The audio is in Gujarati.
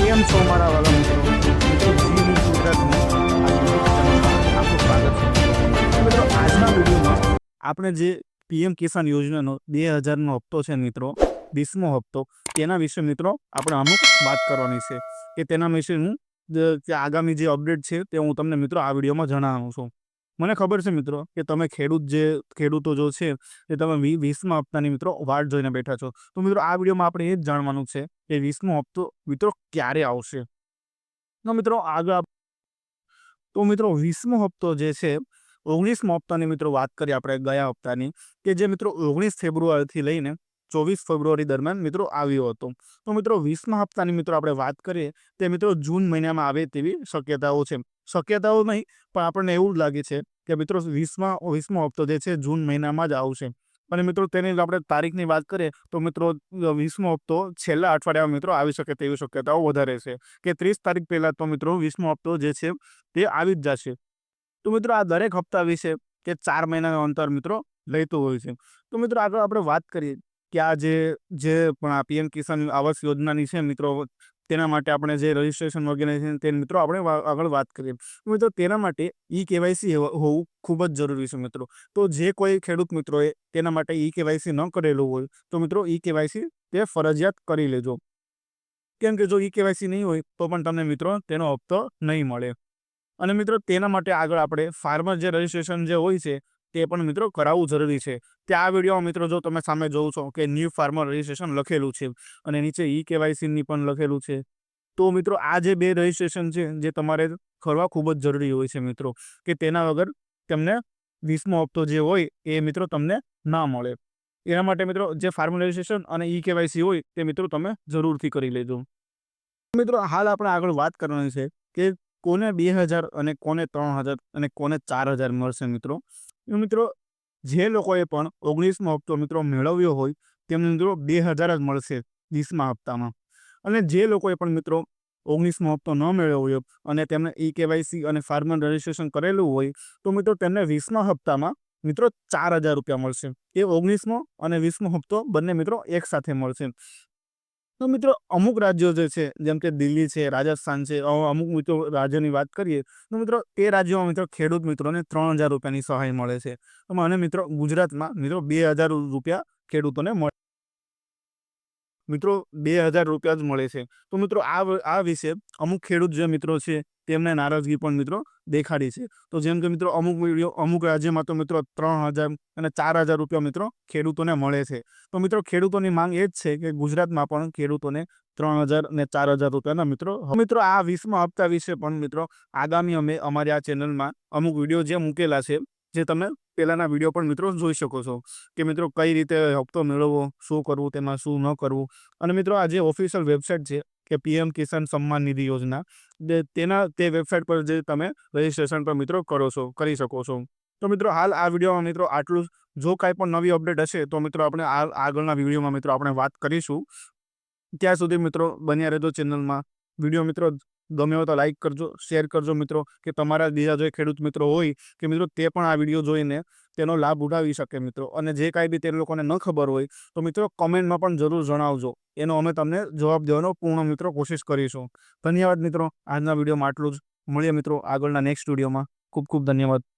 કેમ છો મારા વાલા મિત્રો? મિત્રો જી ન્યૂઝ ગુજરાતનું આ યુટ્યુબ ચેનલમાં આપનું સ્વાગત છે. મિત્રો આજના વિડીયોમાં આપણે જે પીએમ કિસાન યોજનાનો 2000નો હપ્તો છે મિત્રો, 20મો હપ્તો, તેના વિશે મિત્રો આપણે અમુક વાત કરવાની છે કે તેના વિશેનું કે આગામી જે અપડેટ છે તે હું તમને મિત્રો આ વિડીયોમાં જણાવું છું. મને ખબર છે મિત્રો કે તમે ખેડૂતો જો છે એ તમે 20મા હપ્તાની મિત્રો વાટ જોઈને બેઠા છો. તો મિત્રો આ વિડીયોમાં આપણે એ જ જાણવાનું છે કે 20મો હપ્તો મિત્રો ક્યારે આવશે. તો મિત્રો મિત્રો 20મો હપ્તો જે છે, 19મા હપ્તાની મિત્રો વાત કરીએ આપણે ગયા હપ્તાની, કે જે મિત્રો 19 ફેબ્રુઆરીથી લઈને 24 ફેબ્રુઆરી દરમિયાન મિત્રો આવ્યો હતો. તો મિત્રો 20મા હપ્તાની મિત્રો આપણે વાત કરીએ તે મિત્રો જૂન મહિનામાં આવે તેવી શક્યતાઓ છે. શક્યતાઓ નહીં, પણ આપણને એવું જ લાગે છે કે મિત્રો 20મો હપ્તો જે છે જૂન મહિનામાં જ આવશે. અને મિત્રો તેની આપણે તારીખની વાત કરીએ તો મિત્રો 20મો હપ્તો છેલ્લા અઠવાડિયામાં મિત્રો આવી શકે તેવી શક્યતાઓ વધારે છે કે 30 તારીખ પહેલાં તો મિત્રો 20મો હપ્તો જે છે તે આવી જ જશે. તો મિત્રો આ દરેક હપ્તા વિશે કે 4 મહિનાનું અંતર મિત્રો લેતું હોય છે. તો મિત્રો આગળ આપણે વાત કરીએ કે આ જે પણ આ પીએમ કિસાન આવાસ યોજનાની છે મિત્રો, તેના માટે આપણે જે રજિસ્ટ્રેશન વગેરે છે તે મિત્રો આપણે આગળ વાત કરીએ. મિત્રો તેના માટે કેવાયસી હોવું ખૂબ જ જરૂરી છે મિત્રો. તો જે કોઈ ખેડૂત મિત્રોએ તેના માટે કેવાયસી ન કરેલું હોય તો મિત્રો કેવાયસી તે ફરજિયાત કરી લેજો. કેમ કે જો કેવાયસી નહીં હોય તો પણ તમને મિત્રો તેનો હપ્તો નહીં મળે. અને મિત્રો તેના માટે આગળ આપણે ફાર્મર જે રજિસ્ટ્રેશન જે હોય છે તે પણ મિત્રો કરાવવું જરૂરી છે. ત્યાં આ વિડીયોમાં મિત્રો જો તમે સામે જોવો છો કે ન્યૂ ફાર્મર રજિસ્ટ્રેશન લખેલું છે અને નીચે કેવાયસીની પણ લખેલું છે. તો મિત્રો આ જે બે રજિસ્ટ્રેશન છે જે તમારે કરવા ખૂબ જ જરૂરી હોય છે મિત્રો, કે તેના વગર તમને 20મો હપ્તો જે હોય એ મિત્રો તમને ના મળે. એના માટે મિત્રો જે ફાર્મર રજિસ્ટ્રેશન અને કેવાયસી હોય તે મિત્રો તમે જરૂરથી કરી લેજો. મિત્રો હાલ આપણે આગળ વાત કરવાની છે કે કોને 2000 અને કોને 3000 અને કોને 4000 મળશે મિત્રો. મિત્રો જે લોકોએ પણ 19મો હપ્તો મિત્રો મેળવ્યો હોય તેમને મિત્રો 2000 જ મળશે 20મા હપ્તામાં. અને જે લોકોએ પણ મિત્રો 19મો હપ્તો ન મેળવ્યો હોય અને તેમને કેવાયસી અને ફાર્મર રજિસ્ટ્રેશન કરેલું હોય તો મિત્રો તેમને 20મા હપ્તામાં મિત્રો 4000 રૂપિયા મળશે. એ 19મો અને 20મો હપ્તો બંને મિત્રો એક સાથે મળશે. તો મિત્રો અમુક રાજ્યો જે છે જેમ કે દિલ્હી છે, રાજસ્થાન છે, અમુક મિત્રો રાજ્યોની વાત કરીએ તો મિત્રો એ રાજ્યોમાં મિત્રો ખેડૂત મિત્રોને 3000 રૂપિયાની સહાય મળે છે. અને મિત્રો ગુજરાતમાં મિત્રો 2000 રૂપિયા ખેડૂતોને મળે. મિત્રો 2000 રૂપિયા જ મળે છે. તો મિત્રો આ વિશે અમુક ખેડૂત જે મિત્રો છે તેમને નારાજગી પણ મિત્રો દેખાડી છે. તો જેમ કે મિત્રો અમુક રાજ્યમાં તો મિત્રો 3000 અને 4000 રૂપિયા મિત્રો ખેડૂતોને મળે છે. તો મિત્રો ખેડૂતોની માંગ એ જ છે કે ગુજરાતમાં પણ ખેડૂતોને 3000 અને 4000 રૂપિયાના મિત્રો આ 20મા હપ્તા વિશે પણ મિત્રો આગામી અમે અમારી આ ચેનલમાં અમુક વિડીયો જે મૂકેલા છે, જે તમે પહેલાના વિડીયો પણ મિત્રો જોઈ શકો છો કે મિત્રો કઈ રીતે હપ્તો મેળવવો, શું કરવું, તેમાં શું ન કરવું. અને મિત્રો આ જે ઓફિશિયલ વેબસાઇટ છે કે પીએમ કિસાન સન્માન નિધિ યોજના, તે વેબસાઇટ પર જે તમે રજિસ્ટ્રેશન પર મિત્રો કરી શકો છો. તો મિત્રો હાલ આ વિડીયોમાં મિત્રો આટલું જ. જો કાંઈ પણ નવી અપડેટ હશે તો મિત્રો આપણે આગળના વિડીયોમાં મિત્રો આપણે વાત કરીશું. ત્યાં સુધી મિત્રો બન્યા રહેજો ચેનલમાં. વિડીયો મિત્રો ગમે હોય તો લાઈક કરજો, શેર કરજો મિત્રો, કે તમારા બીજા જે ખેડૂત મિત્રો હોય કે મિત્રો તે પણ આ વિડીયો જોઈને તેનો લાભ ઉઠાવી શકે મિત્રો. અને જે કાંઈ બી તે લોકોને ન ખબર હોય તો મિત્રો કમેન્ટમાં પણ જરૂર જણાવજો. એનો અમે તમને જવાબ દેવાનો પૂર્ણ મિત્રો કોશિશ કરીશું. ધન્યવાદ મિત્રો. આજના વિડીયોમાં આટલું જ. મળીએ મિત્રો આગળના નેક્સ્ટ વિડીયોમાં. ખૂબ ખૂબ ધન્યવાદ.